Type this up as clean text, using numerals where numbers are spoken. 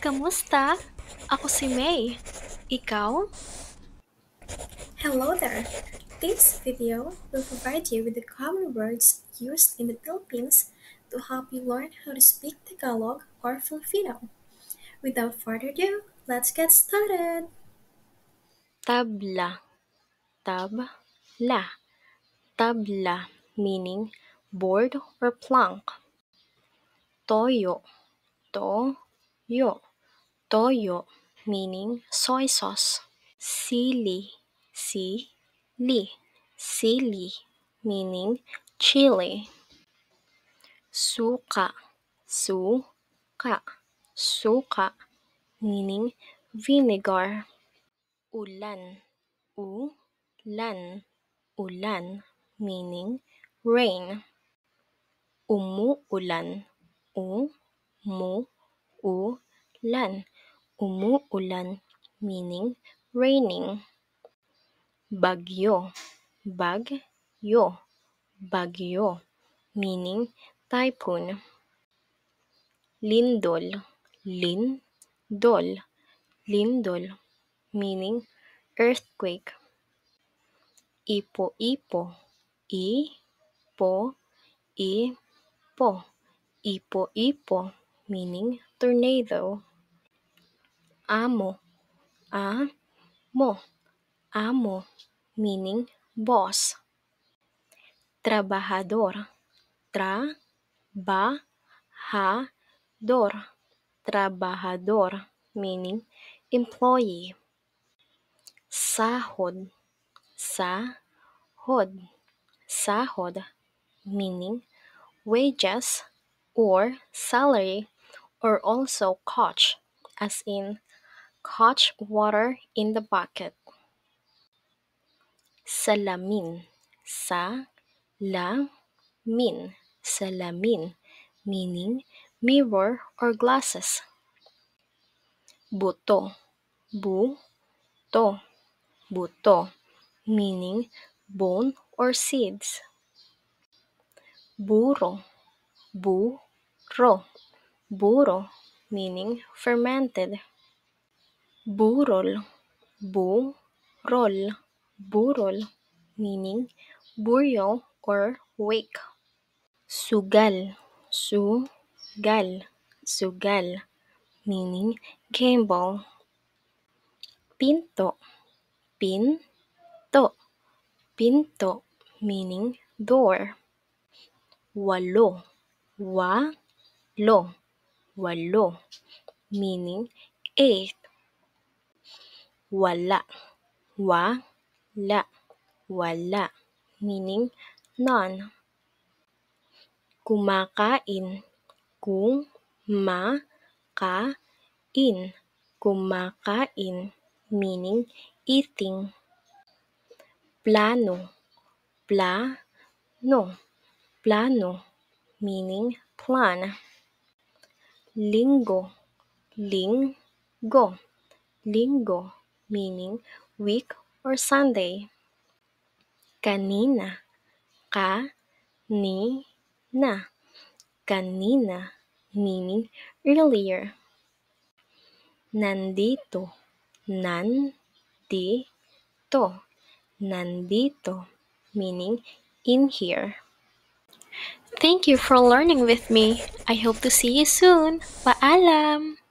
Kamusta? Ako si May. Ikaw? Hello there! This video will provide you with the common words used in the Philippines to help you learn how to speak Tagalog or Filipino. Without further ado, let's get started! Tabla. Tabla. Tabla meaning board or plank. Toyo. Toyo. Toyo meaning soy sauce. Sili. Sili. Sili meaning chili. Suka. Suka. Suka meaning vinegar. Ulan. Ulan. Ulan meaning rain. Umuulan. Umuulan. Umuulan meaning raining. Bagyo. Bagyo. Bagyo meaning typhoon. Lindol. Lindol. Lindol meaning earthquake. Ipo-ipo. Ipo-ipo. Ipo-ipo meaning tornado. Amo. Amo. Amo meaning boss. Trabajador. Trabajador. Trabajador meaning employee. Sahod. Sahod. Sahod meaning wages or salary, or also catch, as in catch water in the bucket. Salamin. Salamin. Salamin meaning mirror or glasses. Buto. Buto. Buto meaning bone or seeds. Buro. Buro. Buro meaning fermented. Burol. Burol. Burol meaning burial or wake. Sugal. Sugal. Sugal meaning gamble. Pinto. Pinto. Pinto meaning door. Walo. Walo. Walo meaning 8. Wala. Wala. Wala meaning none. Kumakain. Kumakain. Kumakain meaning eating. Plano. Plano. Plano meaning plan. Linggo. Linggo. Linggo meaning week or Sunday. Kanina. Kanina. Kanina meaning earlier. Nandito. Nandito. Nandito meaning in here. Thank you for learning with me. I hope to see you soon. Paalam!